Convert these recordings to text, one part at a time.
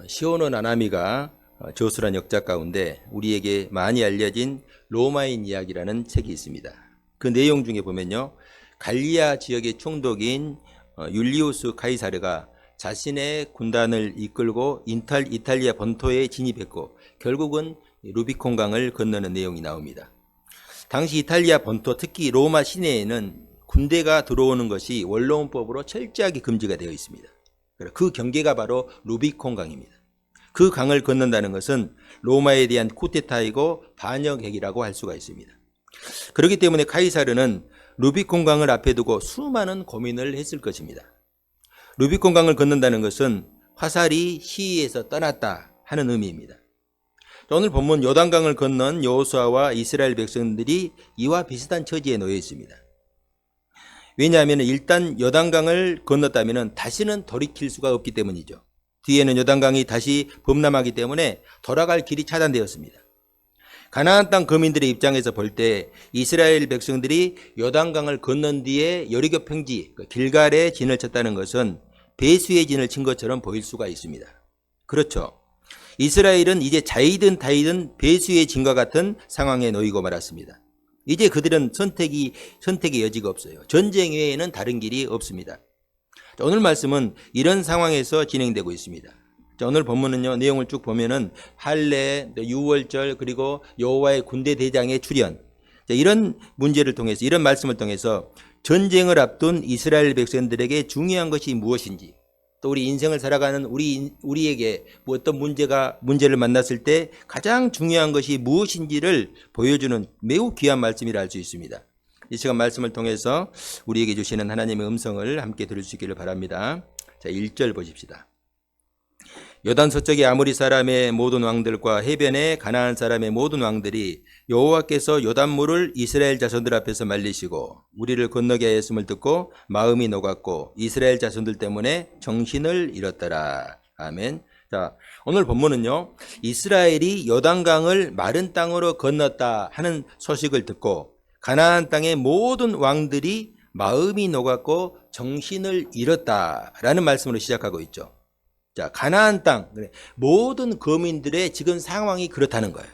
시오노 나나미가 저술한 역작 가운데 우리에게 많이 알려진 로마인 이야기라는 책이 있습니다. 그 내용 중에 보면요, 갈리아 지역의 총독인 율리우스 카이사르가 자신의 군단을 이끌고 이탈리아 본토에 진입했고 결국은 루비콘 강을 건너는 내용이 나옵니다. 당시 이탈리아 본토, 특히 로마 시내에는 군대가 들어오는 것이 원로원법으로 철저하게 금지가 되어 있습니다. 그 경계가 바로 루비콘 강입니다. 그 강을 건넌다는 것은 로마에 대한 쿠데타이고 반역행위라고 할 수가 있습니다. 그렇기 때문에 카이사르는 루비콘 강을 앞에 두고 수많은 고민을 했을 것입니다. 루비콘 강을 건넌다는 것은 화살이 시위에서 떠났다 하는 의미입니다. 오늘 본문 요단강을 건넌 여호수아와 이스라엘 백성들이 이와 비슷한 처지에 놓여 있습니다. 왜냐하면 일단 요단강을 건넜다면 다시는 돌이킬 수가 없기 때문이죠. 뒤에는 요단강이 다시 범람하기 때문에 돌아갈 길이 차단되었습니다. 가나안 땅 거민들의 입장에서 볼 때 이스라엘 백성들이 요단강을 건넌 뒤에 여리고 평지 길갈에 진을 쳤다는 것은 배수의 진을 친 것처럼 보일 수가 있습니다. 그렇죠. 이스라엘은 이제 자이든 다이든 배수의 진과 같은 상황에 놓이고 말았습니다. 이제 그들은 선택의 여지가 없어요. 전쟁 외에는 다른 길이 없습니다. 오늘 말씀은 이런 상황에서 진행되고 있습니다. 오늘 본문은요, 내용을 쭉 보면은 할례, 유월절, 그리고 여호와의 군대 대장의 출현, 이런 문제를 통해서, 이런 말씀을 통해서 전쟁을 앞둔 이스라엘 백성들에게 중요한 것이 무엇인지, 또 우리 인생을 살아가는 우리에게 뭐 어떤 문제를 만났을 때 가장 중요한 것이 무엇인지를 보여주는 매우 귀한 말씀이라 할 수 있습니다. 이 시간 말씀을 통해서 우리에게 주시는 하나님의 음성을 함께 들을 수 있기를 바랍니다. 자, 1절 보십시다. 요단 서쪽의 아모리 사람의 모든 왕들과 해변의 가나안 사람의 모든 왕들이 여호와께서 요단물을 이스라엘 자손들 앞에서 말리시고 우리를 건너게 하였음을 듣고 마음이 녹았고 이스라엘 자손들 때문에 정신을 잃었더라. 아멘. 자, 오늘 본문은요, 이스라엘이 요단강을 마른 땅으로 건넜다 하는 소식을 듣고 가나안 땅의 모든 왕들이 마음이 녹았고 정신을 잃었다라는 말씀으로 시작하고 있죠. 자, 가나안 땅, 모든 거민들의 지금 상황이 그렇다는 거예요.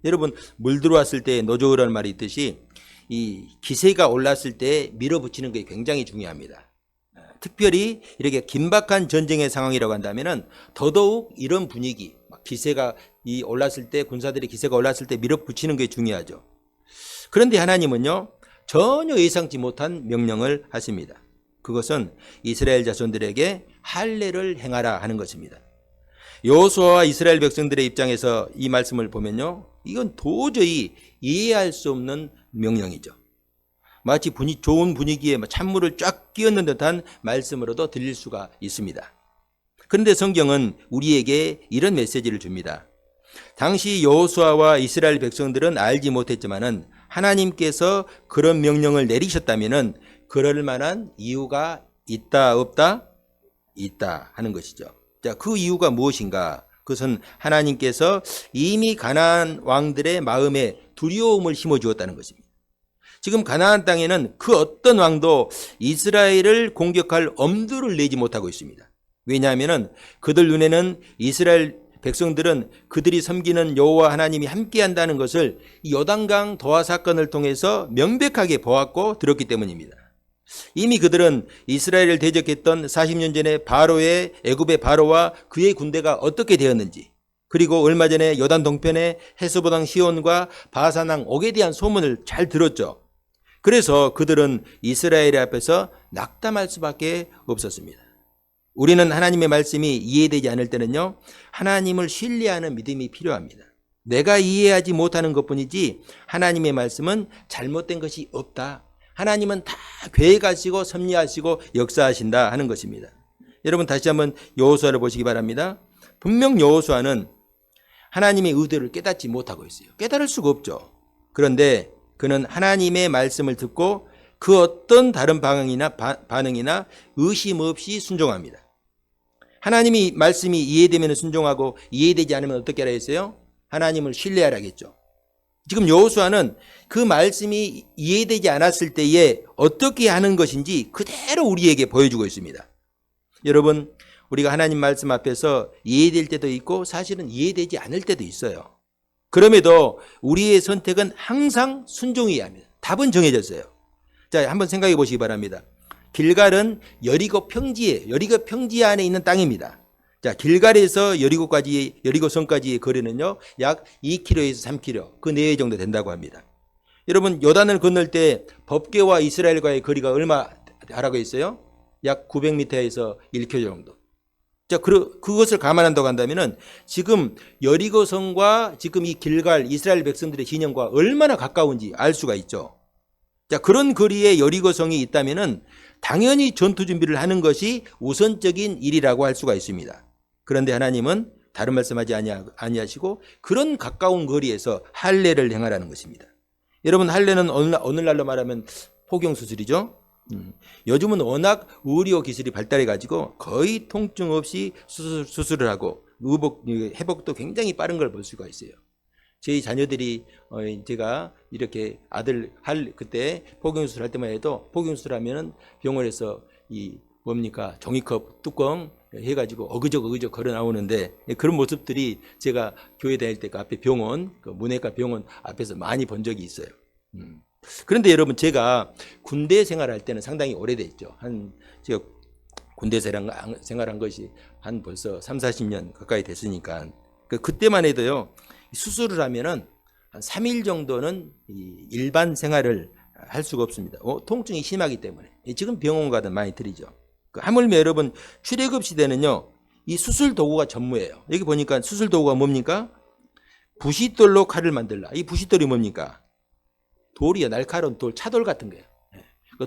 여러분, 물 들어왔을 때 노조우라는 말이 있듯이 이 기세가 올랐을 때 밀어붙이는 게 굉장히 중요합니다. 특별히 이렇게 긴박한 전쟁의 상황이라고 한다면은 더더욱 이런 분위기, 기세가 올랐을 때, 군사들의 기세가 올랐을 때 밀어붙이는 게 중요하죠. 그런데 하나님은요, 전혀 예상치 못한 명령을 하십니다. 그것은 이스라엘 자손들에게 할례를 행하라 하는 것입니다. 여호수아와 이스라엘 백성들의 입장에서 이 말씀을 보면요, 이건 도저히 이해할 수 없는 명령이죠. 마치 좋은 분위기에 찬물을 쫙 끼얹는 듯한 말씀으로도 들릴 수가 있습니다. 그런데 성경은 우리에게 이런 메시지를 줍니다. 당시 여호수아와 이스라엘 백성들은 알지 못했지만은 하나님께서 그런 명령을 내리셨다면은 그럴 만한 이유가 있다 없다? 있다 하는 것이죠. 자, 그 이유가 무엇인가? 그것은 하나님께서 이미 가나안 왕들의 마음에 두려움을 심어 주었다는 것입니다. 지금 가나안 땅에는 그 어떤 왕도 이스라엘을 공격할 엄두를 내지 못하고 있습니다. 왜냐하면 그들 눈에는 이스라엘 백성들은 그들이 섬기는 여호와 하나님이 함께한다는 것을 이 요단강 도하 사건을 통해서 명백하게 보았고 들었기 때문입니다. 이미 그들은 이스라엘을 대적했던 40년 전에 애굽의 바로와 그의 군대가 어떻게 되었는지, 그리고 얼마 전에 요단 동편의 헤스보당 시온과 바산왕 옥에 대한 소문을 잘 들었죠. 그래서 그들은 이스라엘 앞에서 낙담할 수밖에 없었습니다. 우리는 하나님의 말씀이 이해되지 않을 때는요, 하나님을 신뢰하는 믿음이 필요합니다. 내가 이해하지 못하는 것뿐이지 하나님의 말씀은 잘못된 것이 없다. 하나님은 다 계획하시고 섭리하시고 역사하신다 하는 것입니다. 여러분, 다시 한번 여호수아를 보시기 바랍니다. 분명 여호수아는 하나님의 의도를 깨닫지 못하고 있어요. 깨달을 수가 없죠. 그런데 그는 하나님의 말씀을 듣고 그 어떤 다른 반응이나 의심 없이 순종합니다. 하나님이 말씀이 이해되면 순종하고 이해되지 않으면 어떻게 하라 했어요? 하나님을 신뢰하라겠죠. 지금 여호수아는 그 말씀이 이해되지 않았을 때에 어떻게 하는 것인지 그대로 우리에게 보여주고 있습니다. 여러분, 우리가 하나님 말씀 앞에서 이해될 때도 있고 사실은 이해되지 않을 때도 있어요. 그럼에도 우리의 선택은 항상 순종해야 합니다. 답은 정해졌어요. 자, 한번 생각해 보시기 바랍니다. 길갈은 여리고 평지 안에 있는 땅입니다. 자, 길갈에서 여리고성까지의 거리는요, 약 2km에서 3km, 그 내외 정도 된다고 합니다. 여러분, 요단을 건널 때 법궤와 이스라엘과의 거리가 얼마 하라고 했어요? 약 900m에서 1km 정도. 자, 그것을 감안한다고 한다면은 지금 여리고성과 지금 이 길갈 이스라엘 백성들의 진영과 얼마나 가까운지 알 수가 있죠. 자, 그런 거리에 여리고성이 있다면은 당연히 전투 준비를 하는 것이 우선적인 일이라고 할 수가 있습니다. 그런데 하나님은 다른 말씀하지 아니하시고 그런 가까운 거리에서 할례를 행하라는 것입니다. 여러분, 할례는 오늘날로 말하면 포경수술이죠. 요즘은 워낙 의료 기술이 발달해 가지고 거의 통증 없이 수술을 하고 회복도 굉장히 빠른 걸 볼 수가 있어요. 저희 자녀들이 제가 이렇게 아들 그때 포경수술 할 때만 해도 포경수술하면은 병원에서 이 뭡니까 종이컵 뚜껑 해가지고 어그적 걸어 나오는데 그런 모습들이 제가 교회 다닐 때 그 앞에 병원 그 문해과 병원 앞에서 많이 본 적이 있어요. 그런데 여러분, 제가 군대 생활할 때는 상당히 오래됐죠. 제가 군대 생활한 것이 한 벌써 30-40년 가까이 됐으니까 그때만 해도요, 수술을 하면은 한 3일 정도는 일반 생활을 할 수가 없습니다. 통증이 심하기 때문에. 지금 병원 가든 많이 들이죠. 하물며 여러분, 출애굽 시대는요, 이 수술 도구가 전무예요. 여기 보니까 수술 도구가 뭡니까? 부싯돌로 칼을 만들라. 이 부싯돌이 뭡니까? 돌이요, 날카로운 돌, 차돌 같은 거예요.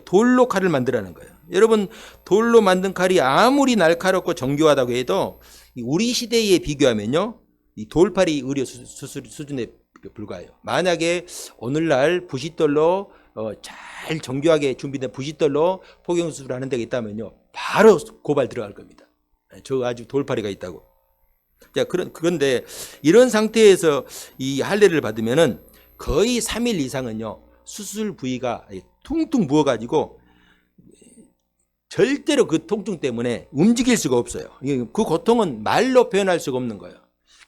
돌로 칼을 만들라는 거예요. 여러분, 돌로 만든 칼이 아무리 날카롭고 정교하다고 해도 우리 시대에 비교하면요, 이 돌팔이 의료 수술 수준에 불과해요. 만약에 오늘날 부싯돌로 잘 정교하게 준비된 부싯돌로 포경수술을 하는 데가 있다면요, 바로 고발 들어갈 겁니다. 저 아주 돌팔이가 있다고. 자, 그런데 이런 상태에서 이 할례를 받으면은 거의 3일 이상은요, 수술 부위가 퉁퉁 부어가지고 절대로 그 통증 때문에 움직일 수가 없어요. 그 고통은 말로 표현할 수가 없는 거예요.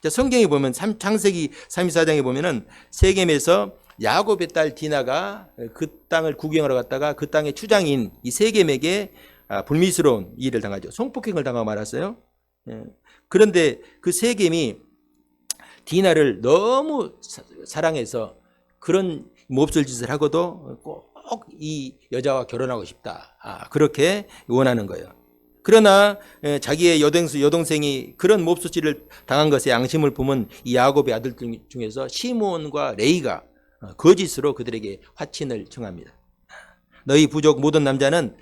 자, 성경에 보면 창세기 32장에 보면은 세겜에서 야곱의 딸 디나가 그 땅을 구경하러 갔다가 그 땅의 추장인 이 세겜에게 불미스러운 일을 당하죠. 성폭행을 당하고 말았어요. 그런데 그 세겜이 디나를 너무 사랑해서 그런 몹쓸 짓을 하고도 꼭 이 여자와 결혼하고 싶다. 그렇게 원하는 거예요. 그러나 자기의 여동생이 그런 몹쓸짓을 당한 것에 양심을 품은 이 야곱의 아들 중에서 시므온과 레이가 거짓으로 그들에게 화친을 청합니다. 너희 부족 모든 남자는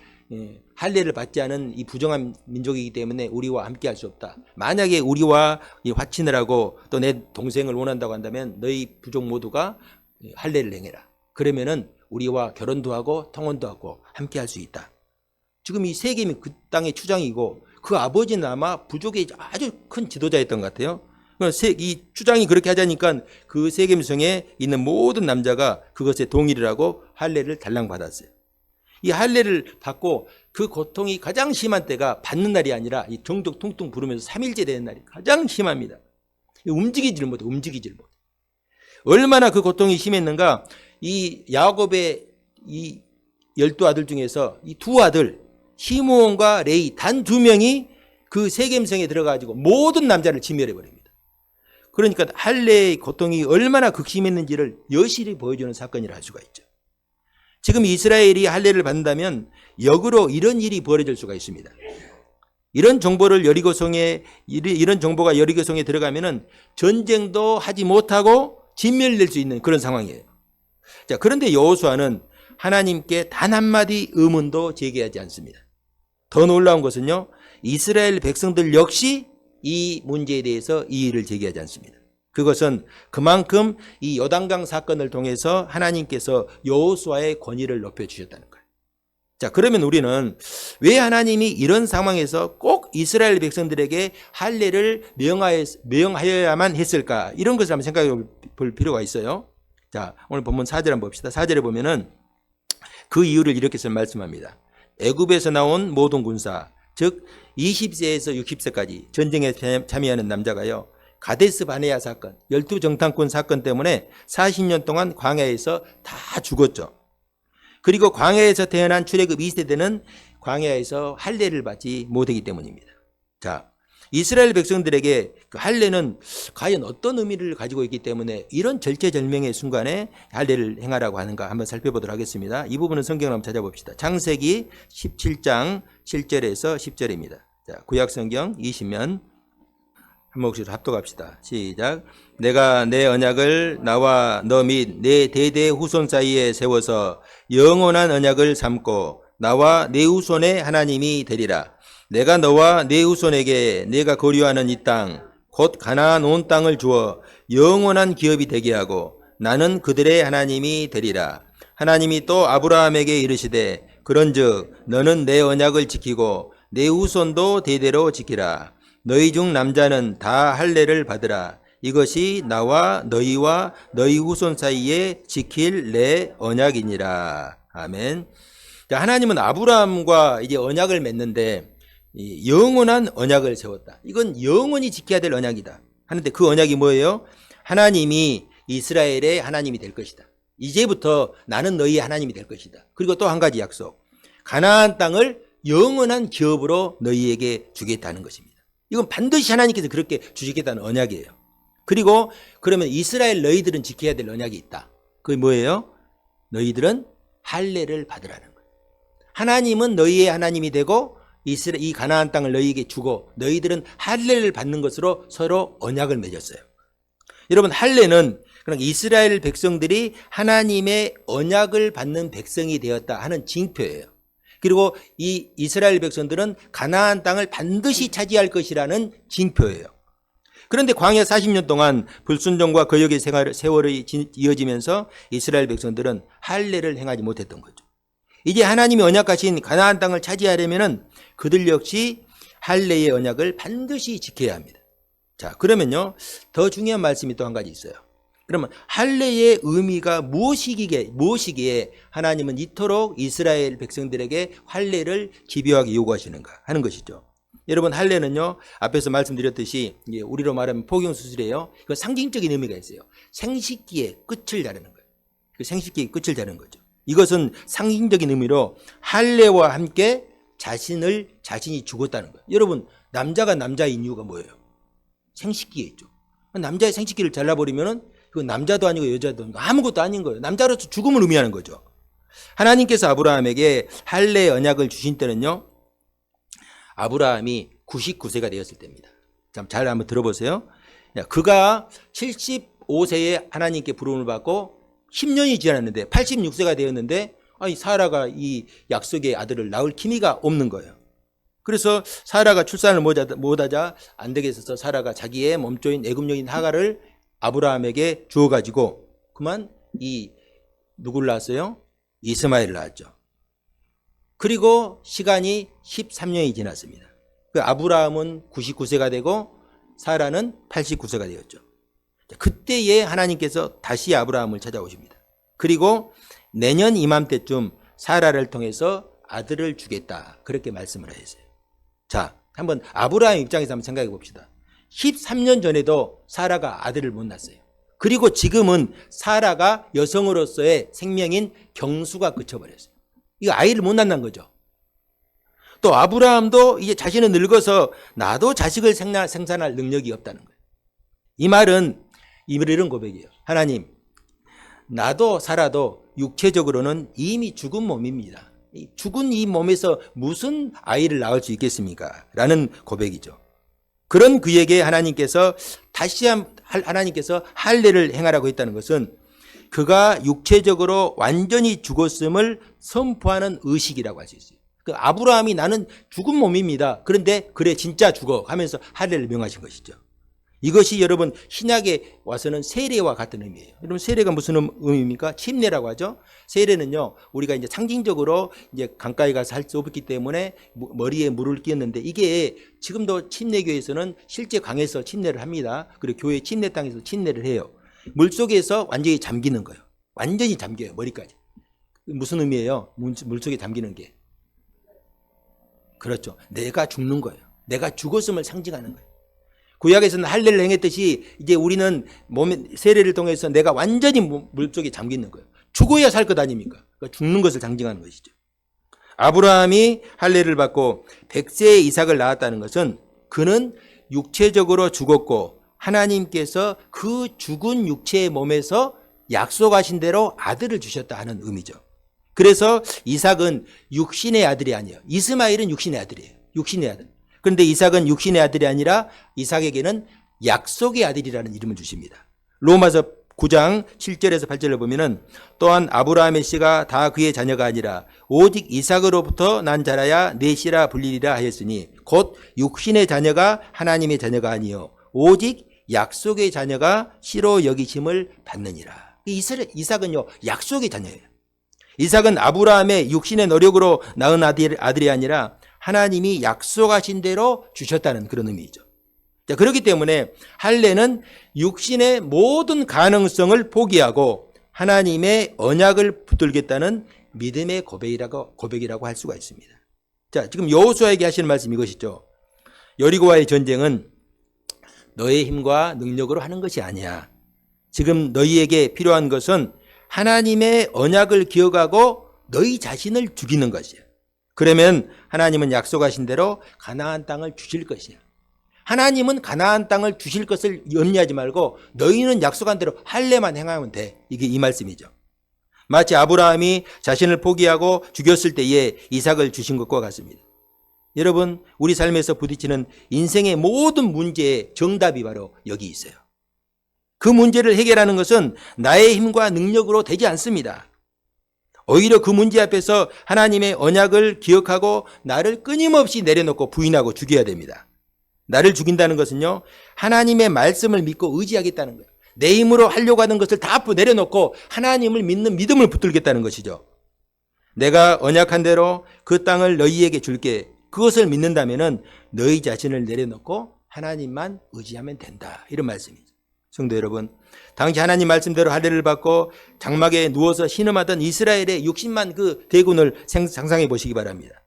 할례를 받지 않은 이 부정한 민족이기 때문에 우리와 함께 할 수 없다. 만약에 우리와 화친을 하고 또 내 동생을 원한다고 한다면 너희 부족 모두가 할례를 행해라. 그러면은 우리와 결혼도 하고 통혼도 하고 함께 할 수 있다. 지금 이 세겜이 그 땅의 추장이고 그 아버지는 아마 부족의 아주 큰 지도자였던 것 같아요. 이 추장이 그렇게 하자니까 그 세겜성에 있는 모든 남자가 그것에 동의를 하고 할례를 달랑받았어요. 이 할례를 받고 그 고통이 가장 심한 때가 받는 날이 아니라 이 정적 퉁퉁 부르면서 3일째 되는 날이 가장 심합니다. 움직이질 못해. 얼마나 그 고통이 심했는가. 이 야곱의 이 12아들 중에서 이 두 아들 시므온과 레이 단 2명이 그 세겜성에 들어가지고 모든 남자를 진멸해 버립니다. 그러니까 할례의 고통이 얼마나 극심했는지를 여실히 보여주는 사건이라 할 수가 있죠. 지금 이스라엘이 할례를 받는다면 역으로 이런 일이 벌어질 수가 있습니다. 이런 정보가 여리고성에 들어가면은 전쟁도 하지 못하고 진멸될 수 있는 그런 상황이에요. 자, 그런데 여호수아는 하나님께 단 한마디 의문도 제기하지 않습니다. 더 놀라운 것은요, 이스라엘 백성들 역시 이 문제에 대해서 이의를 제기하지 않습니다. 그것은 그만큼 이 요단강 사건을 통해서 하나님께서 여호수아의 권위를 높여주셨다는 거예요. 자, 그러면 우리는 왜 하나님이 이런 상황에서 꼭 이스라엘 백성들에게 할례를 명하여야만 했을까? 이런 것을 한번 생각해 볼 필요가 있어요. 자, 오늘 본문 4절 한번 봅시다. 4절에 보면은 그 이유를 이렇게 말씀합니다. 애굽에서 나온 모든 군사 즉 20세에서 60세까지 전쟁에 참여하는 남자가요. 가데스 바네아 사건, 12정탐꾼 사건 때문에 40년 동안 광야에서 다 죽었죠. 그리고 광야에서 태어난 출애굽 2세대는 광야에서 할례를 받지 못하기 때문입니다. 자, 이스라엘 백성들에게 그 할례는 과연 어떤 의미를 가지고 있기 때문에 이런 절체절명의 순간에 할례를 행하라고 하는가 한번 살펴보도록 하겠습니다. 이 부분은 성경을 한번 찾아봅시다. 창세기 17장 7절에서 10절입니다. 자, 구약성경 20면 한 목소리로 합독합시다. 시작. 내가 내 언약을 나와 너 및 내 대대 후손 사이에 세워서 영원한 언약을 삼고 나와 내 후손의 하나님이 되리라. 내가 너와 내 후손에게 내가 거류하는 이 땅 곧 가나안 온 땅을 주어 영원한 기업이 되게 하고 나는 그들의 하나님이 되리라. 하나님이 또 아브라함에게 이르시되 그런즉 너는 내 언약을 지키고 내 후손도 대대로 지키라. 너희 중 남자는 다 할례를 받으라. 이것이 나와 너희와 너희 후손 사이에 지킬 내 언약이니라. 아멘. 하나님은 아브라함과 이제 언약을 맺는데 영원한 언약을 세웠다. 이건 영원히 지켜야 될 언약이다. 하는데 그 언약이 뭐예요? 하나님이 이스라엘의 하나님이 될 것이다. 이제부터 나는 너희의 하나님이 될 것이다. 그리고 또 한 가지 약속. 가나안 땅을 영원한 기업으로 너희에게 주겠다는 것입니다. 이건 반드시 하나님께서 그렇게 주시겠다는 언약이에요. 그리고 그러면 이스라엘 너희들은 지켜야 될 언약이 있다. 그게 뭐예요? 너희들은 할례를 받으라는 거예요. 하나님은 너희의 하나님이 되고 이 가나안 땅을 너희에게 주고 너희들은 할례를 받는 것으로 서로 언약을 맺었어요. 여러분, 할례는 그러니까 이스라엘 백성들이 하나님의 언약을 받는 백성이 되었다 하는 징표예요. 그리고 이 이스라엘 백성들은 가나안 땅을 반드시 차지할 것이라는 징표예요. 그런데 광야 40년 동안 불순종과 거역의 세월이 이어지면서 이스라엘 백성들은 할례를 행하지 못했던 거죠. 이제 하나님이 언약하신 가나안 땅을 차지하려면은 그들 역시 할례의 언약을 반드시 지켜야 합니다. 자, 그러면요, 더 중요한 말씀이 또 한 가지 있어요. 그러면 할례의 의미가 무엇이기에 하나님은 이토록 이스라엘 백성들에게 할례를 집요하게 요구하시는가 하는 것이죠. 여러분, 할례는요, 앞에서 말씀드렸듯이 우리로 말하면 포경수술이에요. 그 상징적인 의미가 있어요. 생식기의 끝을 자르는 거예요. 그 생식기의 끝을 자르는 거죠. 이것은 상징적인 의미로 할례와 함께 자신이 죽었다는 거예요. 여러분, 남자가 남자인 이유가 뭐예요? 생식기에 있죠. 남자의 생식기를 잘라버리면은 그건 남자도 아니고 여자도 아니고 아무것도 아닌 거예요. 남자로서 죽음을 의미하는 거죠. 하나님께서 아브라함에게 할례 언약을 주신 때는요, 아브라함이 99세가 되었을 때입니다. 잘 한번 들어보세요. 그가 75세에 하나님께 부름을 받고 10년이 지났는데 86세가 되었는데 사라가 이 약속의 아들을 낳을 기미가 없는 거예요. 그래서 사라가 출산을 못하자 안 되겠어서 사라가 자기의 몸조인 애굽 여인 하가를 아브라함에게 주어가지고 그만 누구를 낳았어요? 이스마엘을 낳았죠. 그리고 시간이 13년이 지났습니다. 그 아브라함은 99세가 되고 사라는 89세가 되었죠. 그때에 하나님께서 다시 아브라함을 찾아오십니다. 그리고 내년 이맘때쯤 사라를 통해서 아들을 주겠다. 그렇게 말씀을 하셨어요. 자, 한번 아브라함 입장에서 한번 생각해 봅시다. 13년 전에도 사라가 아들을 못 낳았어요. 그리고 지금은 사라가 여성으로서의 생명인 경수가 그쳐버렸어요. 이거 아이를 못 낳는 거죠. 또 아브라함도 이제 자신은 늙어서 나도 자식을 생산할 능력이 없다는 거예요. 이 말은 이런 고백이에요. 하나님, 나도 사라도 육체적으로는 이미 죽은 몸입니다. 죽은 이 몸에서 무슨 아이를 낳을 수 있겠습니까? 라는 고백이죠. 그런 그에게 하나님께서 하나님께서 할례를 행하라고 했다는 것은 그가 육체적으로 완전히 죽었음을 선포하는 의식이라고 할 수 있어요. 그 아브라함이 나는 죽은 몸입니다. 그런데 그래 진짜 죽어 하면서 할례를 명하신 것이죠. 이것이 여러분 신약에 와서는 세례와 같은 의미예요. 여러분 세례가 무슨 의미입니까? 침례라고 하죠. 세례는요 우리가 이제 상징적으로 이제 강가에 가서 할 수 없기 때문에 머리에 물을 끼얹는데 이게 지금도 침례교에서는 실제 강에서 침례를 합니다. 그리고 교회 침례 땅에서 침례를 해요. 물 속에서 완전히 잠기는 거예요. 완전히 잠겨요 머리까지. 무슨 의미예요? 물 속에 잠기는 게. 그렇죠. 내가 죽는 거예요. 내가 죽었음을 상징하는 거예요. 구약에서는 할례를 행했듯이 이제 우리는 몸의 세례를 통해서 내가 완전히 물속에 잠겨 있는 거예요. 죽어야 살 것 아닙니까? 그러니까 죽는 것을 상징하는 것이죠. 아브라함이 할례를 받고 100세의 이삭을 낳았다는 것은 그는 육체적으로 죽었고 하나님께서 그 죽은 육체의 몸에서 약속하신 대로 아들을 주셨다 하는 의미죠. 그래서 이삭은 육신의 아들이 아니에요. 이스마엘은 육신의 아들이에요. 육신의 아들. 그런데 이삭은 육신의 아들이 아니라 이삭에게는 약속의 아들이라는 이름을 주십니다. 로마서 9장 7절에서 8절을 보면은 또한 아브라함의 씨가 다 그의 자녀가 아니라 오직 이삭으로부터 난 자라야 내 씨라 불리리라 하였으니 곧 육신의 자녀가 하나님의 자녀가 아니요 오직 약속의 자녀가 씨로 여기심을 받느니라. 이삭은요 약속의 자녀예요. 이삭은 아브라함의 육신의 노력으로 낳은 아들이 아니라 하나님이 약속하신 대로 주셨다는 그런 의미죠. 자, 그렇기 때문에 할례는 육신의 모든 가능성을 포기하고 하나님의 언약을 붙들겠다는 믿음의 고백이라고 할 수가 있습니다. 자, 지금 여호수아에게 하시는 말씀 이것이죠. 여리고와의 전쟁은 너의 힘과 능력으로 하는 것이 아니야. 지금 너희에게 필요한 것은 하나님의 언약을 기억하고 너희 자신을 죽이는 것이야. 그러면 하나님은 약속하신 대로 가나안 땅을 주실 것이야. 하나님은 가나안 땅을 주실 것을 염려하지 말고 너희는 약속한 대로 할례만 행하면 돼. 이게 이 말씀이죠. 마치 아브라함이 자신을 포기하고 죽였을 때에 이삭을 주신 것과 같습니다. 여러분, 우리 삶에서 부딪히는 인생의 모든 문제의 정답이 바로 여기 있어요. 그 문제를 해결하는 것은 나의 힘과 능력으로 되지 않습니다. 오히려 그 문제 앞에서 하나님의 언약을 기억하고 나를 끊임없이 내려놓고 부인하고 죽여야 됩니다. 나를 죽인다는 것은요, 하나님의 말씀을 믿고 의지하겠다는 거예요. 내 힘으로 하려고 하는 것을 다 내려놓고 하나님을 믿는 믿음을 붙들겠다는 것이죠. 내가 언약한 대로 그 땅을 너희에게 줄게. 그것을 믿는다면 너희 자신을 내려놓고 하나님만 의지하면 된다. 이런 말씀이죠. 성도 여러분, 당시 하나님 말씀대로 할례를 받고 장막에 누워서 신음하던 이스라엘의 60만 그 대군을 상상해 보시기 바랍니다.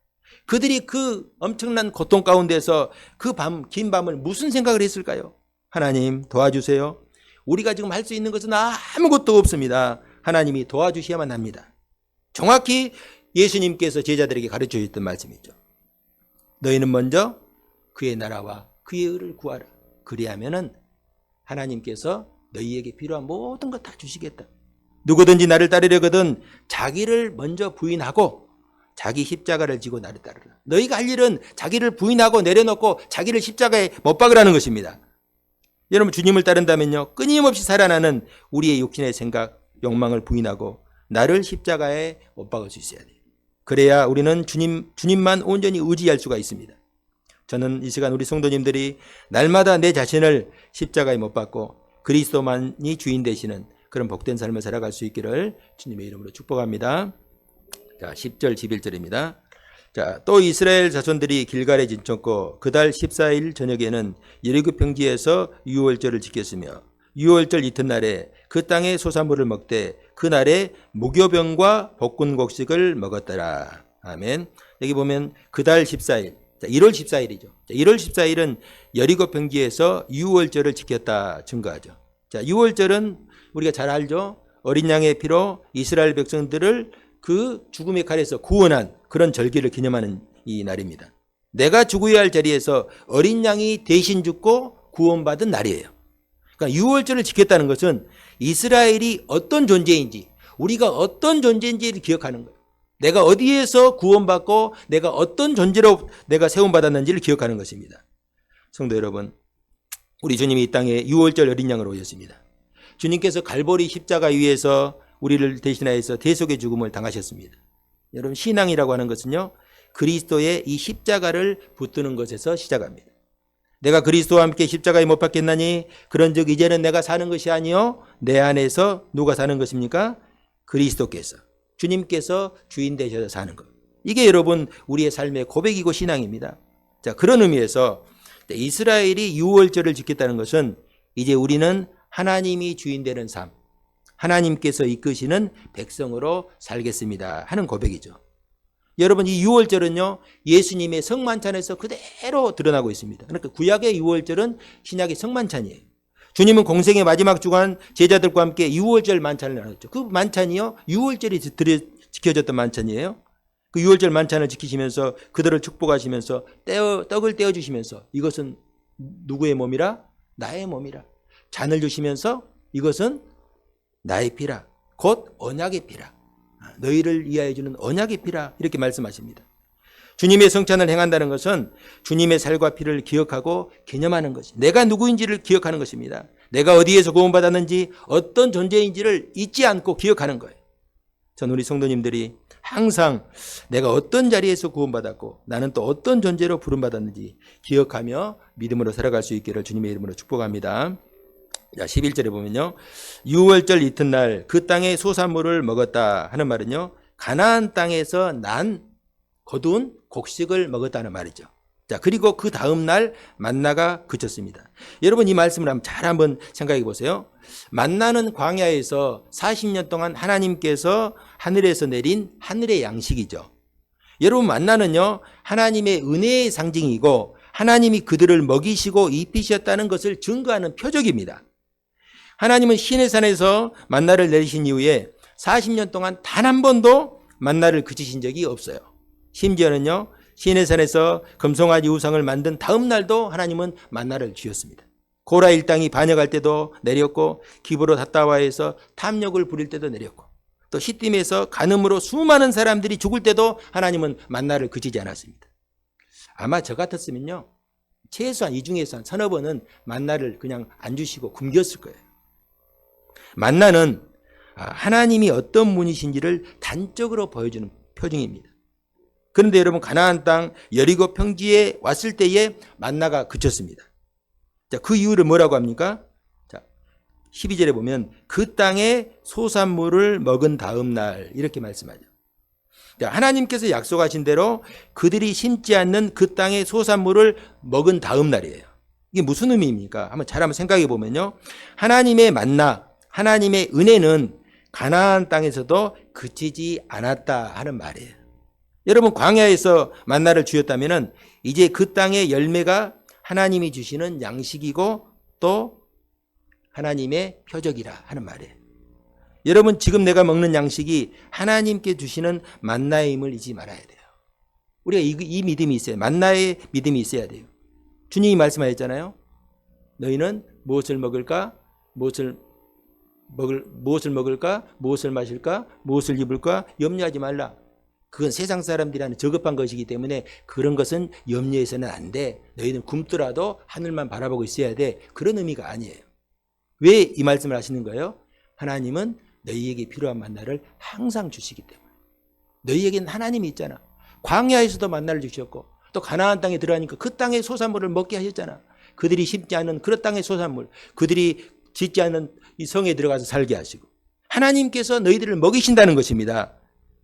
그들이 그 엄청난 고통 가운데서 그 긴 밤을 무슨 생각을 했을까요? 하나님 도와주세요. 우리가 지금 할 수 있는 것은 아무것도 없습니다. 하나님이 도와주셔야만 합니다. 정확히 예수님께서 제자들에게 가르쳐 주셨던 말씀이죠. 너희는 먼저 그의 나라와 그의 의를 구하라. 그리하면은 하나님께서 너희에게 필요한 모든 것 다 주시겠다. 누구든지 나를 따르려거든 자기를 먼저 부인하고 자기 십자가를 지고 나를 따르라. 너희가 할 일은 자기를 부인하고 내려놓고 자기를 십자가에 못 박으라는 것입니다. 여러분, 주님을 따른다면요, 끊임없이 살아나는 우리의 육신의 생각, 욕망을 부인하고 나를 십자가에 못 박을 수 있어야 돼요. 그래야 우리는 주님만 온전히 의지할 수가 있습니다. 저는 이 시간 우리 성도님들이 날마다 내 자신을 십자가에 못 박고 그리스도만이 주인 되시는 그런 복된 삶을 살아갈 수 있기를 주님의 이름으로 축복합니다. 자, 10절 11절입니다. 자, 또 이스라엘 자손들이 길갈에 진쳤고 그달 14일 저녁에는 여리고 평지에서 유월절을 지켰으며 유월절 이튿날에 그 땅의 소산물을 먹되 그날에 무교병과 볶은곡식을 먹었더라. 아멘. 여기 보면 그달 14일, 자, 1월 14일이죠. 자, 1월 14일은 여리고 평지에서 유월절을 지켰다 증거하죠. 자, 유월절은 우리가 잘 알죠. 어린 양의 피로 이스라엘 백성들을 그 죽음의 칼에서 구원한 그런 절기를 기념하는 이 날입니다. 내가 죽어야 할 자리에서 어린 양이 대신 죽고 구원받은 날이에요. 그러니까 유월절을 지켰다는 것은 이스라엘이 어떤 존재인지, 우리가 어떤 존재인지를 기억하는 거예요. 내가 어디에서 구원받고 내가 어떤 존재로 내가 세움받았는지를 기억하는 것입니다. 성도 여러분, 우리 주님이 이 땅에 유월절 어린 양으로 오셨습니다. 주님께서 갈보리 십자가 위에서 우리를 대신하여서 대속의 죽음을 당하셨습니다. 여러분, 신앙이라고 하는 것은요, 그리스도의 이 십자가를 붙드는 것에서 시작합니다. 내가 그리스도와 함께 십자가에 못 박혔나니 그런즉 이제는 내가 사는 것이 아니요 내 안에서 누가 사는 것입니까? 그리스도께서, 주님께서 주인 되셔서 사는 것. 이게 여러분 우리의 삶의 고백이고 신앙입니다. 자, 그런 의미에서 이스라엘이 유월절을 지켰다는 것은 이제 우리는 하나님이 주인 되는 삶, 하나님께서 이끄시는 백성으로 살겠습니다 하는 고백이죠. 여러분 이 유월절은요 예수님의 성만찬에서 그대로 드러나고 있습니다. 그러니까 구약의 유월절은 신약의 성만찬이에요. 주님은 공생의 마지막 주간 제자들과 함께 유월절 만찬을 나눴죠. 그 만찬이요 유월절이 지켜졌던 만찬이에요. 그 유월절 만찬을 지키시면서 그들을 축복하시면서 떡을 떼어주시면서 이것은 누구의 몸이라? 나의 몸이라. 잔을 주시면서 이것은 나의 피라. 곧 언약의 피라. 너희를 위하여 주는 언약의 피라. 이렇게 말씀하십니다. 주님의 성찬을 행한다는 것은 주님의 살과 피를 기억하고 개념하는 것이 내가 누구인지를 기억하는 것입니다. 내가 어디에서 구원받았는지 어떤 존재인지를 잊지 않고 기억하는 거예요. 전 우리 성도님들이 항상 내가 어떤 자리에서 구원받았고 나는 또 어떤 존재로 부름받았는지 기억하며 믿음으로 살아갈 수 있기를 주님의 이름으로 축복합니다. 자, 11절에 보면요. 유월절 이튿날 그 땅의 소산물을 먹었다 하는 말은요. 가나안 땅에서 난 거둔 곡식을 먹었다는 말이죠. 자, 그리고 그 다음 날 만나가 그쳤습니다. 여러분 이 말씀을 잘 한번 생각해 보세요. 만나는 광야에서 40년 동안 하나님께서 하늘에서 내린 하늘의 양식이죠. 여러분 만나는요. 하나님의 은혜의 상징이고 하나님이 그들을 먹이시고 입히셨다는 것을 증거하는 표적입니다. 하나님은 시내산에서 만나를 내리신 이후에 40년 동안 단 한 번도 만나를 그치신 적이 없어요. 심지어는요. 시내산에서 금송아지 우상을 만든 다음 날도 하나님은 만나를 주셨습니다. 고라 일당이 반역할 때도 내렸고 기브로 닷다와에서 탐욕을 부릴 때도 내렸고 또 시딤에서 간음으로 수많은 사람들이 죽을 때도 하나님은 만나를 그치지 않았습니다. 아마 저 같았으면요. 최소한 이 중에서 한 서너 번은 만나를 그냥 안 주시고 굶겼을 거예요. 만나는 하나님이 어떤 분이신지를 단적으로 보여주는 표징입니다. 그런데 여러분 가나안 땅 여리고 평지에 왔을 때에 만나가 그쳤습니다. 자, 그 이유를 뭐라고 합니까? 자, 12절에 보면 그 땅의 소산물을 먹은 다음 날 이렇게 말씀하죠. 자, 하나님께서 약속하신 대로 그들이 심지 않는 그 땅의 소산물을 먹은 다음 날이에요. 이게 무슨 의미입니까? 한번 생각해 보면요. 하나님의 만나, 하나님의 은혜는 가나안 땅에서도 그치지 않았다 하는 말이에요. 여러분 광야에서 만나를 주셨다면 이제 그 땅의 열매가 하나님이 주시는 양식이고 또 하나님의 표적이라 하는 말이에요. 여러분 지금 내가 먹는 양식이 하나님께 주시는 만나임을 잊지 말아야 돼요. 우리가 이 믿음이 있어요. 만나의 믿음이 있어야 돼요. 주님이 말씀하셨잖아요. 너희는 무엇을 먹을까? 무엇을 먹을까? 무엇을 마실까? 무엇을 입을까? 염려하지 말라. 그건 세상 사람들이 하는 저급한 것이기 때문에 그런 것은 염려해서는 안 돼. 너희는 굶더라도 하늘만 바라보고 있어야 돼. 그런 의미가 아니에요. 왜 이 말씀을 하시는 거예요? 하나님은 너희에게 필요한 만나를 항상 주시기 때문에. 너희에게는 하나님이 있잖아. 광야에서도 만나를 주셨고 또 가나안 땅에 들어가니까 그 땅의 소산물을 먹게 하셨잖아. 그들이 심지 않은 그 땅의 소산물, 그들이 짓지 않은 이 성에 들어가서 살게 하시고 하나님께서 너희들을 먹이신다는 것입니다.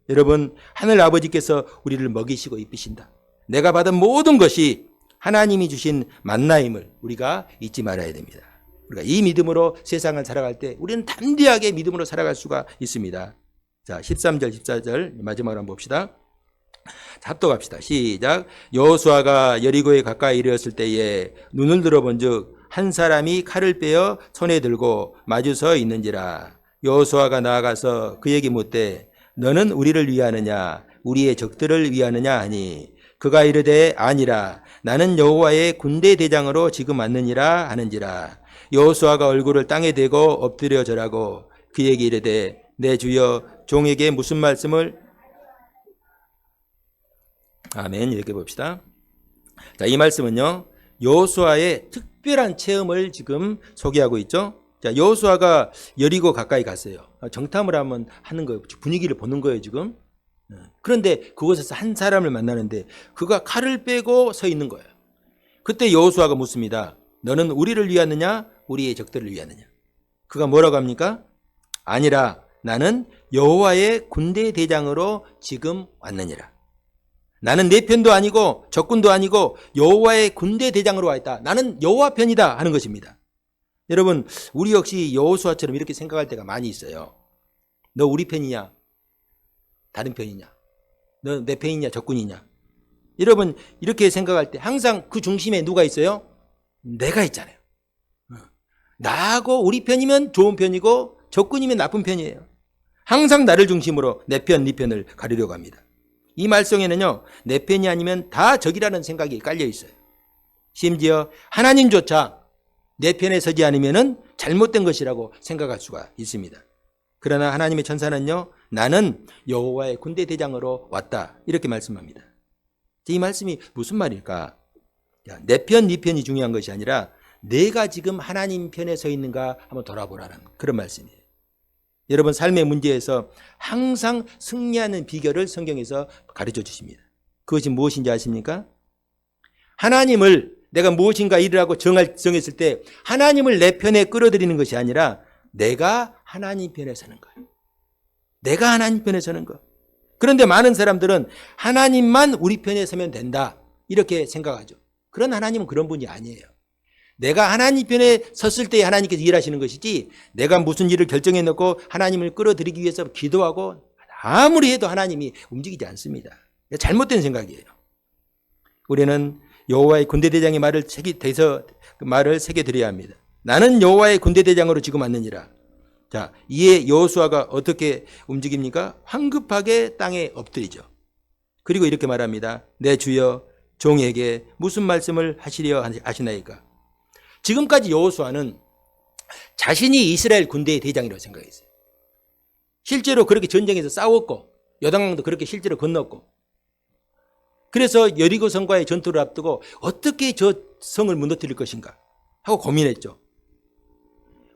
여러분 하늘 아버지께서 우리를 먹이시고 입히신다. 내가 받은 모든 것이 하나님이 주신 만나임을 우리가 잊지 말아야 됩니다. 우리가 이 믿음으로 세상을 살아갈 때 우리는 담대하게 믿음으로 살아갈 수가 있습니다. 자, 13절 14절 마지막으로 한번 봅시다. 합독합시다. 시작. 여호수아가 여리고에 가까이 이르렀을 때에 눈을 들어본즉 한 사람이 칼을 빼어 손에 들고 마주 서 있는지라. 여호수아가 나아가서 그에게 묻되 너는 우리를 위하느냐 우리의 적들을 위하느냐 하니 그가 이르되 아니라 나는 여호와의 군대 대장으로 지금 왔느니라 하는지라. 여호수아가 얼굴을 땅에 대고 엎드려 절하고 그에게 이르되 내 주여 종에게 무슨 말씀을 아멘. 이렇게 봅시다. 자, 이 말씀은요 여호수아의 특별한 체험을 지금 소개하고 있죠. 자, 여호수아가 여리고 가까이 갔어요. 정탐을 한번 하는 거예요. 분위기를 보는 거예요 지금. 그런데 그곳에서 한 사람을 만나는데 그가 칼을 빼고 서 있는 거예요. 그때 여호수아가 묻습니다. 너는 우리를 위하느냐 우리의 적들을 위하느냐. 그가 뭐라고 합니까? 아니라 나는 여호와의 군대 대장으로 지금 왔느니라. 나는 내 편도 아니고 적군도 아니고 여호와의 군대 대장으로 와 있다. 나는 여호와 편이다 하는 것입니다. 여러분 우리 역시 여호수아처럼 이렇게 생각할 때가 많이 있어요. 너 우리 편이냐? 다른 편이냐? 너 내 편이냐 적군이냐. 여러분 이렇게 생각할 때 항상 그 중심에 누가 있어요? 내가 있잖아요. 나하고 우리 편이면 좋은 편이고 적군이면 나쁜 편이에요. 항상 나를 중심으로 내 편, 네 편을 가리려고 합니다. 이 말썽에는요, 내 편이 아니면 다 적이라는 생각이 깔려 있어요. 심지어 하나님조차 내 편에 서지 않으면 잘못된 것이라고 생각할 수가 있습니다. 그러나 하나님의 천사는요, 나는 여호와의 군대 대장으로 왔다 이렇게 말씀합니다. 이 말씀이 무슨 말일까? 내 편, 네 편이 중요한 것이 아니라 내가 지금 하나님 편에 서 있는가 한번 돌아보라는 그런 말씀이에요. 여러분 삶의 문제에서 항상 승리하는 비결을 성경에서 가르쳐 주십니다. 그것이 무엇인지 아십니까? 하나님을 내가 무엇인가 일을 정했을 때 하나님을 내 편에 끌어들이는 것이 아니라 내가 하나님 편에 서는 거예요. 내가 하나님 편에 서는 거. 그런데 많은 사람들은 하나님만 우리 편에 서면 된다 이렇게 생각하죠. 그런 하나님은 그런 분이 아니에요. 내가 하나님 편에 섰을 때 하나님께서 일하시는 것이지 내가 무슨 일을 결정해 놓고 하나님을 끌어들이기 위해서 기도하고 아무리 해도 하나님이 움직이지 않습니다. 잘못된 생각이에요. 우리는 여호와의 군대대장의 말을 새겨드려야 합니다. 나는 여호와의 군대대장으로 지금 왔느니라. 자, 이에 여호수아가 어떻게 움직입니까? 황급하게 땅에 엎드리죠. 그리고 이렇게 말합니다. 내 주여 종에게 무슨 말씀을 하시려 하시나이까? 지금까지 여호수아는 자신이 이스라엘 군대의 대장이라고 생각했어요. 실제로 그렇게 전쟁에서 싸웠고 여당강도 그렇게 실제로 건넜고 그래서 여리고 성과의 전투를 앞두고 어떻게 저 성을 무너뜨릴 것인가 하고 고민했죠.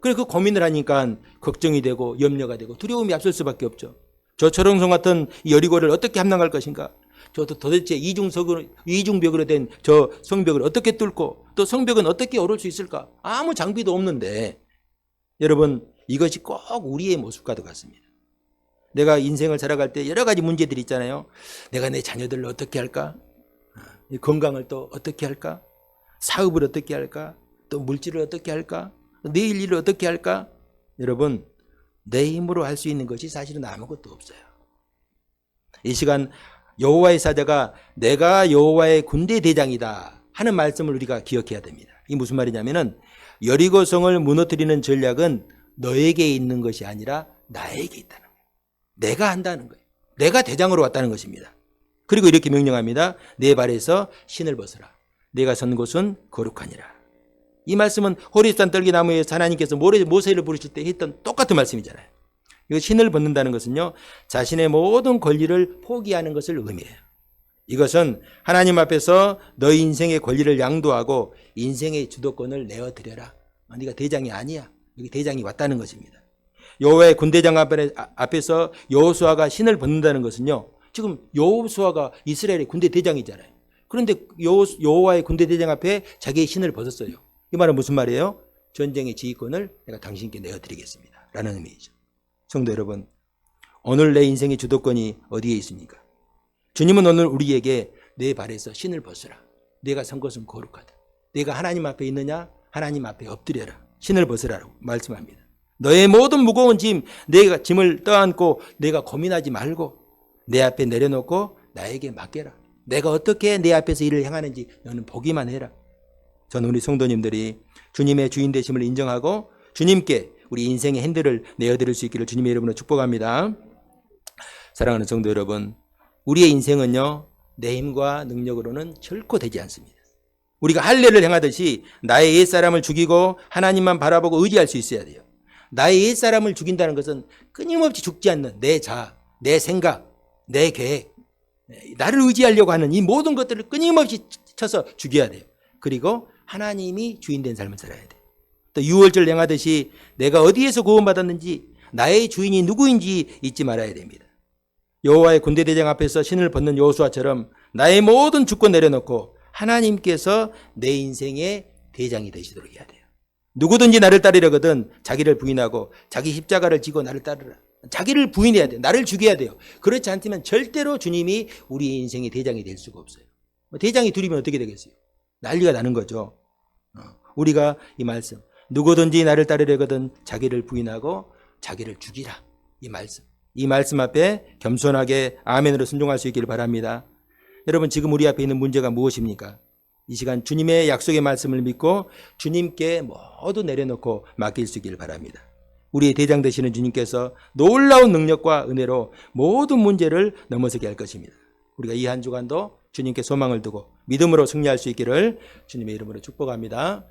그래서 그 고민을 하니까 걱정이 되고 염려가 되고 두려움이 앞설 수밖에 없죠. 저 초롱성 같은 여리고를 어떻게 함락할 것인가? 저도 도대체 이중벽으로 된 저 성벽을 어떻게 뚫고 또 성벽은 어떻게 오를 수 있을까? 아무 장비도 없는데 여러분 이것이 꼭 우리의 모습과도 같습니다. 내가 인생을 살아갈 때 여러 가지 문제들이 있잖아요. 내가 내 자녀들을 어떻게 할까? 건강을 또 어떻게 할까? 사업을 어떻게 할까? 또 물질을 어떻게 할까? 내일 일을 어떻게 할까? 여러분 내 힘으로 할 수 있는 것이 사실은 아무것도 없어요. 이 시간 여호와의 사자가 내가 여호와의 군대 대장이다 하는 말씀을 우리가 기억해야 됩니다. 이게 무슨 말이냐면은 여리고성을 무너뜨리는 전략은 너에게 있는 것이 아니라 나에게 있다는 거예요. 내가 한다는 거예요. 내가 대장으로 왔다는 것입니다. 그리고 이렇게 명령합니다. 내 발에서 신을 벗어라. 내가 선 곳은 거룩하니라. 이 말씀은 호렙산 떨기나무에서 하나님께서 모세를 부르실 때 했던 똑같은 말씀이잖아요. 이거 신을 벗는다는 것은요, 자신의 모든 권리를 포기하는 것을 의미해요. 이것은 하나님 앞에서 너희 인생의 권리를 양도하고 인생의 주도권을 내어드려라. 네가 대장이 아니야. 여기 대장이 왔다는 것입니다. 여호와의 군대장 앞에서 여호수아가 신을 벗는다는 것은요, 지금 여호수아가 이스라엘의 군대 대장이잖아요. 그런데 여호와의 군대 대장 앞에 자기의 신을 벗었어요. 이 말은 무슨 말이에요? 전쟁의 지휘권을 내가 당신께 내어드리겠습니다 라는 의미이죠. 성도 여러분, 오늘 내 인생의 주도권이 어디에 있습니까? 주님은 오늘 우리에게 내 발에서 신을 벗으라. 내가 선 것은 거룩하다. 내가 하나님 앞에 있느냐? 하나님 앞에 엎드려라. 신을 벗으라고 말씀합니다. 너의 모든 무거운 짐, 내가 짐을 떠안고 내가 고민하지 말고 내 앞에 내려놓고 나에게 맡겨라. 내가 어떻게 내 앞에서 일을 행하는지 너는 보기만 해라. 저는 우리 성도님들이 주님의 주인 되심을 인정하고 주님께 우리 인생의 핸들을 내어드릴 수 있기를 주님의 이름으로 축복합니다. 사랑하는 성도 여러분, 우리의 인생은요, 내 힘과 능력으로는 결코 되지 않습니다. 우리가 할례를 행하듯이 나의 옛사람을 죽이고 하나님만 바라보고 의지할 수 있어야 돼요. 나의 옛사람을 죽인다는 것은 끊임없이 죽지 않는 내 자아, 내 생각, 내 계획, 나를 의지하려고 하는 이 모든 것들을 끊임없이 쳐서 죽여야 돼요. 그리고 하나님이 주인된 삶을 살아야 돼요. 또 유월절 행하듯이 내가 어디에서 구원받았는지 나의 주인이 누구인지 잊지 말아야 됩니다. 여호와의 군대대장 앞에서 신을 벗는 여호수아처럼 나의 모든 주권 내려놓고 하나님께서 내 인생의 대장이 되시도록 해야 돼요. 누구든지 나를 따르려거든 자기를 부인하고 자기 십자가를 지고 나를 따르라. 자기를 부인해야 돼요. 나를 죽여야 돼요. 그렇지 않다면 절대로 주님이 우리 인생의 대장이 될 수가 없어요. 대장이 둘이면 어떻게 되겠어요? 난리가 나는 거죠. 우리가 이 말씀, 누구든지 나를 따르려거든 자기를 부인하고 자기를 죽이라. 이 말씀. 이 말씀 앞에 겸손하게 아멘으로 순종할 수 있기를 바랍니다. 여러분, 지금 우리 앞에 있는 문제가 무엇입니까? 이 시간 주님의 약속의 말씀을 믿고 주님께 모두 내려놓고 맡길 수 있기를 바랍니다. 우리의 대장 되시는 주님께서 놀라운 능력과 은혜로 모든 문제를 넘어서게 할 것입니다. 우리가 이 한 주간도 주님께 소망을 두고 믿음으로 승리할 수 있기를 주님의 이름으로 축복합니다.